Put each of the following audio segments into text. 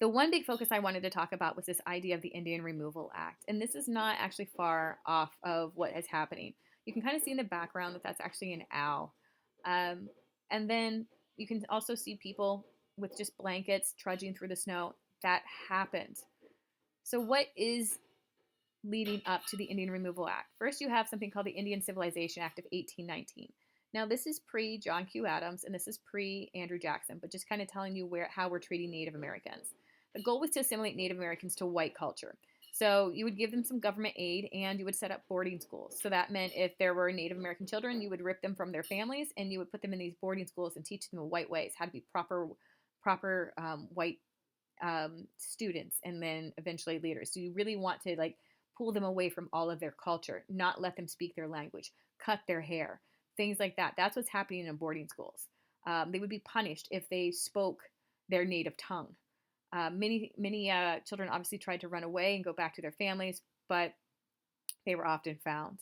The one big focus I wanted to talk about was this idea of the Indian Removal Act. And this is not actually far off of what is happening. You can kind of see in the background that that's actually an owl. Um, and then you can also see people with just blankets trudging through the snow. That happened. So, what is leading up to the Indian Removal Act? First, you have something called the Indian Civilization Act of 1819. Now, this is pre John Q. Adams and this is pre Andrew Jackson, but just kind of telling you how we're treating Native Americans. The goal was to assimilate Native Americans to white culture. So you would give them some government aid and you would set up boarding schools. So that meant if there were Native American children, you would rip them from their families and you would put them in these boarding schools and teach them the white ways, how to be proper white students, and then eventually leaders. So you really want to like pull them away from all of their culture, not let them speak their language, cut their hair, things like that. That's what's happening in boarding schools. They would be punished if they spoke their native tongue. Many children obviously tried to run away and go back to their families, but they were often found.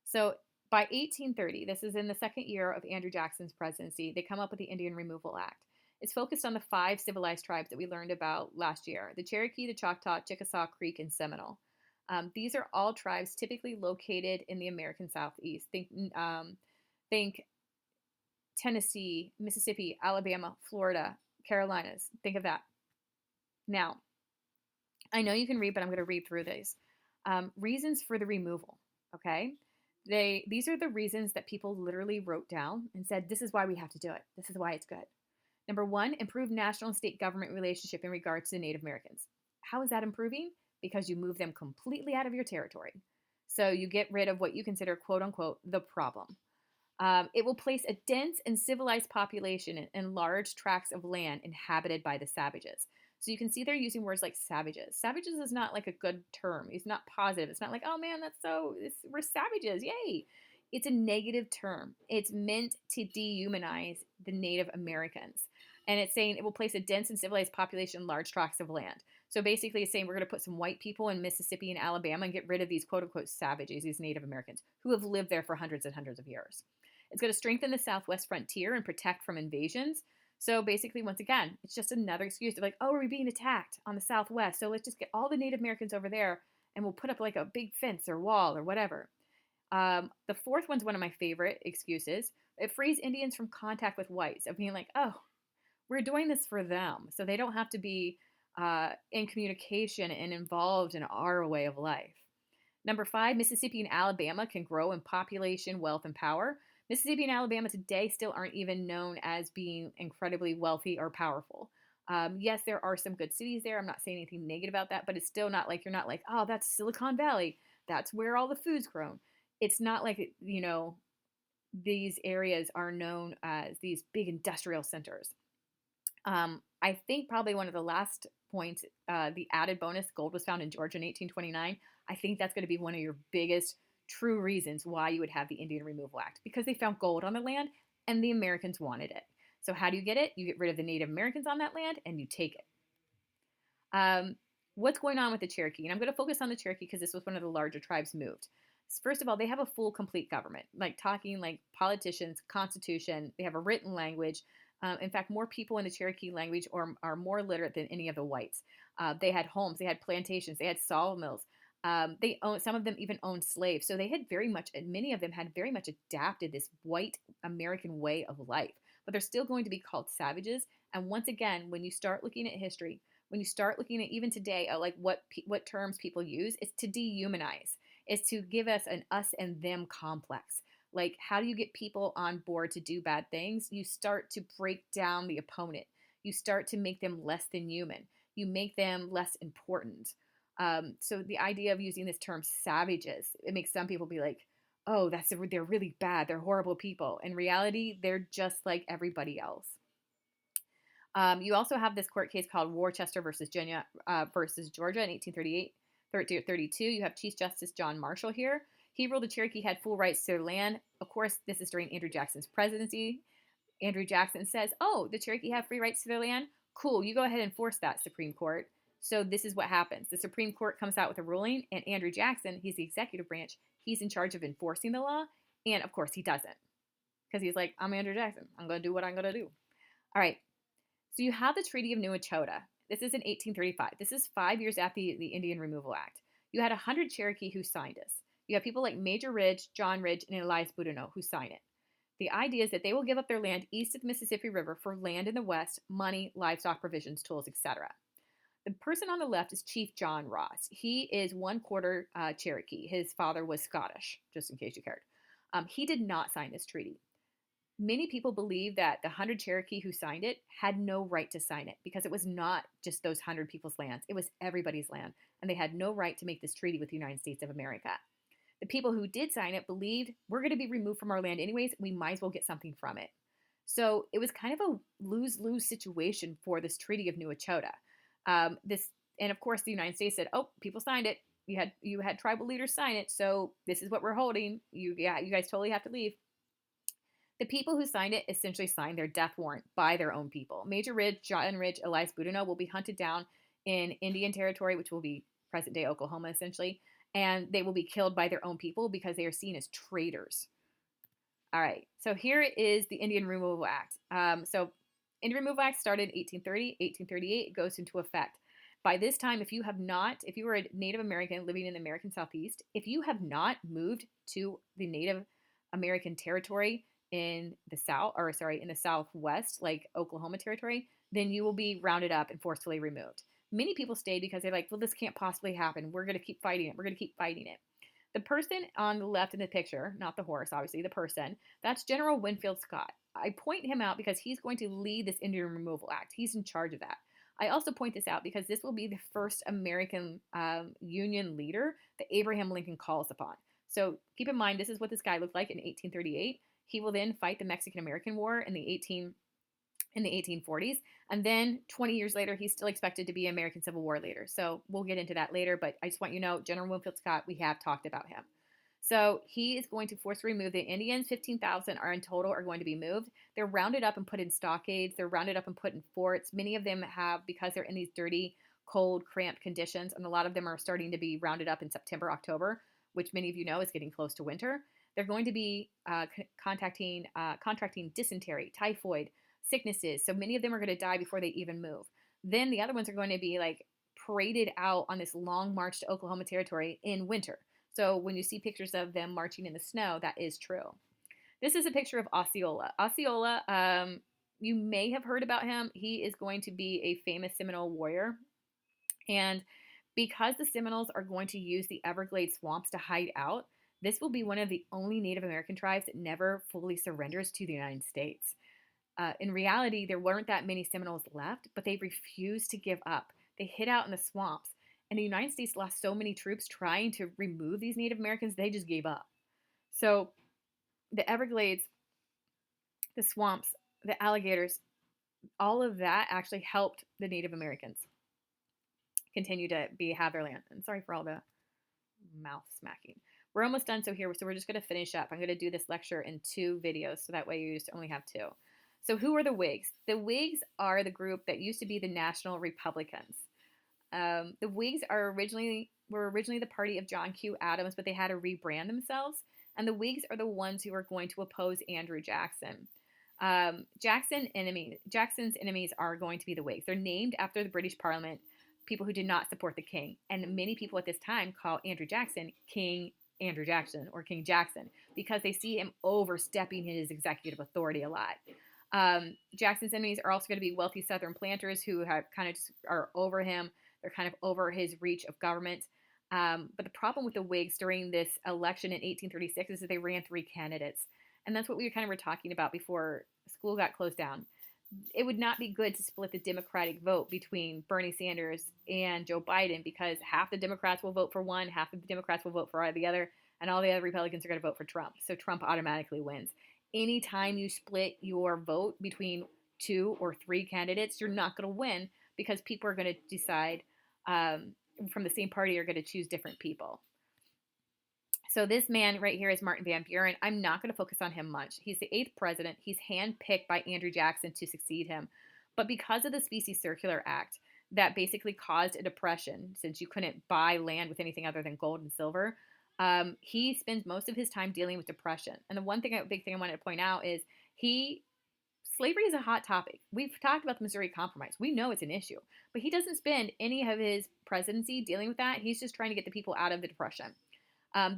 So by 1830, this is in the second year of Andrew Jackson's presidency, they come up with the Indian Removal Act. It's focused on the 5 civilized tribes that we learned about last year: the Cherokee, the Choctaw, Chickasaw, Creek, and Seminole. These are all tribes typically located in the American Southeast. Think Tennessee, Mississippi, Alabama, Florida, Carolinas. Think of that. Now, I know you can read, but I'm going to read through these. Reasons for the removal. Okay, these are the reasons that people literally wrote down and said, "This is why we have to do it. This is why it's good." Number one, improve national and state government relationship in regards to Native Americans. How is that improving? Because you move them completely out of your territory. So you get rid of what you consider, quote unquote, the problem. It will place a dense and civilized population in large tracts of land inhabited by the savages. So you can see they're using words like savages. Savages is not like a good term. It's not positive. It's not like, oh man, we're savages, yay. It's a negative term. It's meant to dehumanize the Native Americans. And it's saying it will place a dense and civilized population in large tracts of land. So basically, it's saying we're going to put some white people in Mississippi and Alabama and get rid of these quote unquote savages, these Native Americans, who have lived there for hundreds and hundreds of years. It's going to strengthen the Southwest frontier and protect from invasions. So basically, once again, it's just another excuse of like, oh, we're being attacked on the Southwest. So let's just get all the Native Americans over there and we'll put up like a big fence or wall or whatever. The fourth one's one of my favorite excuses. It frees Indians from contact with whites, of being like, oh, we're doing this for them. So they don't have to be in communication and involved in our way of life. Number 5, Mississippi and Alabama can grow in population, wealth, and power. Mississippi and Alabama today still aren't even known as being incredibly wealthy or powerful. Yes, there are some good cities there. I'm not saying anything negative about that, but it's still not like you're not like, oh, that's Silicon Valley. That's where all the food's grown. It's not like, these areas are known as these big industrial centers. I think probably one of the last points, the added bonus, gold was found in Georgia in 1829. I think that's going to be one of your biggest true reasons why you would have the Indian Removal Act, because they found gold on the land and the Americans wanted it. So how do you get it? You get rid of the Native Americans on that land and you take it. What's going on with the Cherokee? And I'm going to focus on the Cherokee because this was one of the larger tribes moved. First of all, they have a full, complete government, like talking like politicians, constitution. They have a written language. In fact, more people in the Cherokee language are more literate than any of the whites. They had homes, they had plantations, they had sawmills. Some of them even owned slaves. So they had many of them had very much adapted this white American way of life. But they're still going to be called savages. And once again, when you start looking at history, when you start looking at even today, like what terms people use, it's to dehumanize. It's to give us an us and them complex. Like, how do you get people on board to do bad things? You start to break down the opponent. You start to make them less than human. You make them less important. So the idea of using this term savages, it makes some people be like, oh, they're really bad. They're horrible people. In reality, they're just like everybody else. You also have this court case called Worcester versus Georgia in 1838, 32. You have Chief Justice John Marshall here. He ruled the Cherokee had full rights to their land. Of course, this is during Andrew Jackson's presidency. Andrew Jackson says, oh, the Cherokee have free rights to their land? Cool, you go ahead and enforce that, Supreme Court. So this is what happens. The Supreme Court comes out with a ruling, and Andrew Jackson, he's the executive branch, he's in charge of enforcing the law, and of course he doesn't. Because he's like, I'm Andrew Jackson. I'm going to do what I'm going to do. All right. So you have the Treaty of New Echota. This is in 1835. This is 5 years after the Indian Removal Act. You had 100 Cherokee who signed this. You have people like Major Ridge, John Ridge, and Elias Boudinot who sign it. The idea is that they will give up their land east of the Mississippi River for land in the west, money, livestock, provisions, tools, etc. The person on the left is Chief John Ross. He is one quarter Cherokee. His father was Scottish, just in case you cared. He did not sign this treaty. Many people believe that the 100 Cherokee who signed it had no right to sign it because it was not just those 100 people's lands. It was everybody's land, and they had no right to make this treaty with the United States of America. The people who did sign it believed we're going to be removed from our land anyways. We might as well get something from it. So it was kind of a lose-lose situation for this Treaty of New Echota. And of course, the United States said, "Oh, people signed it. You had tribal leaders sign it, so this is what we're holding. You guys totally have to leave." The people who signed it essentially signed their death warrant by their own people. Major Ridge, John Ridge, Elias Boudinot will be hunted down in Indian Territory, which will be present-day Oklahoma, essentially, and they will be killed by their own people because they are seen as traitors. All right, so here is the Indian Removal Act. Indian Removal Act started in 1830, 1838. It goes into effect. By this time, if you were a Native American living in the American Southeast, if you have not moved to the Native American territory in the in the Southwest, like Oklahoma Territory, then you will be rounded up and forcefully removed. Many people stayed because they're like, well, this can't possibly happen. We're going to keep fighting it. We're going to keep fighting it. The person on the left in the picture, not the horse, obviously, the person, that's General Winfield Scott. I point him out because he's going to lead this Indian Removal Act. He's in charge of that. I also point this out because this will be the first American Union leader that Abraham Lincoln calls upon. So keep in mind, this is what this guy looked like in 1838. He will then fight the Mexican-American War in the 1840s, and then 20 years later, he's still expected to be an American Civil War leader. So we'll get into that later, but I just want you to know, General Winfield Scott, we have talked about him. So he is going to forcibly remove the Indians. 15,000 are in total are going to be moved. They're rounded up and put in stockades. They're rounded up and put in forts. Many of them have, because they're in these dirty, cold, cramped conditions, and a lot of them are starting to be rounded up in September, October, which many of you know is getting close to winter. They're going to be contracting dysentery, typhoid, sicknesses. So many of them are going to die before they even move. Then the other ones are going to be like paraded out on this long march to Oklahoma Territory in winter. So when you see pictures of them marching in the snow, that is true. This is a picture of Osceola. Osceola, you may have heard about him. He is going to be a famous Seminole warrior. And because the Seminoles are going to use the Everglades swamps to hide out, this will be one of the only Native American tribes that never fully surrenders to the United States. In reality, there weren't that many Seminoles left, but they refused to give up. They hid out in the swamps, and the United States lost so many troops trying to remove these Native Americans, they just gave up. So the Everglades, the swamps, the alligators, all of that actually helped the Native Americans continue to have their land. And sorry for all the mouth smacking. We're almost done, so we're just going to finish up. I'm going to do this lecture in 2 videos, so that way you just only have 2. So who are the Whigs? The Whigs are the group that used to be the National Republicans. The Whigs were originally the party of John Q. Adams, but they had to rebrand themselves. And the Whigs are the ones who are going to oppose Andrew Jackson. Jackson's enemies are going to be the Whigs. They're named after the British Parliament, people who did not support the king. And many people at this time call Andrew Jackson King Andrew Jackson or King Jackson because they see him overstepping his executive authority a lot. Jackson's enemies are also going to be wealthy Southern planters who have kind of just are over him. They're kind of over his reach of government. But the problem with the Whigs during this election in 1836 is that they ran 3 candidates. And that's what we kind of were talking about before school got closed down. It would not be good to split the Democratic vote between Bernie Sanders and Joe Biden because half the Democrats will vote for one, half the Democrats will vote for the other, and all the other Republicans are going to vote for Trump. So Trump automatically wins. Anytime you split your vote between 2 or 3 candidates, you're not going to win because people are going to decide from the same party are going to choose different people. So this man right here is Martin Van Buren. I'm not going to focus on him much. He's the 8th president. He's handpicked by Andrew Jackson to succeed him. But because of the Specie Circular Act that basically caused a depression, since you couldn't buy land with anything other than gold and silver, he spends most of his time dealing with depression. And the big thing I wanted to point out is he Slavery is a hot topic. We've talked about the Missouri Compromise. We know it's an issue, but he doesn't spend any of his presidency dealing with that. He's just trying to get the people out of the Depression.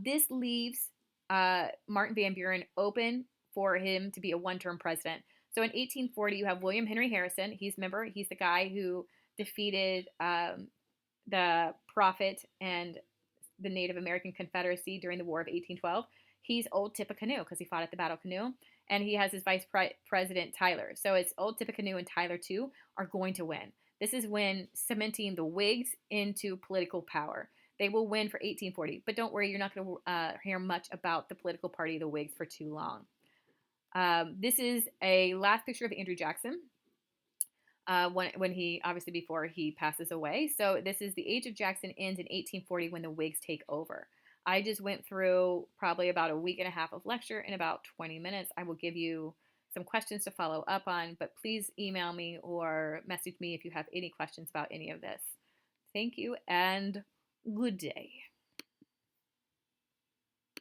This leaves Martin Van Buren open for him to be a one-term president. So in 1840, you have William Henry Harrison. He's the guy who defeated the Prophet and the Native American Confederacy during the War of 1812. He's Old Tippecanoe because he fought at the Battle of Canoe, and he has his president Tyler. So it's Old Tippecanoe and Tyler too are going to win. This is when cementing the Whigs into political power. They will win for 1840, but don't worry, you're not going to hear much about the political party of the Whigs for too long. This is a last picture of Andrew Jackson when he, obviously before he passes away. So this is the age of Jackson ends in 1840 when the Whigs take over. I just went through probably about a week and a half of lecture in about 20 minutes. I will give you some questions to follow up on, but please email me or message me if you have any questions about any of this. Thank you and good day.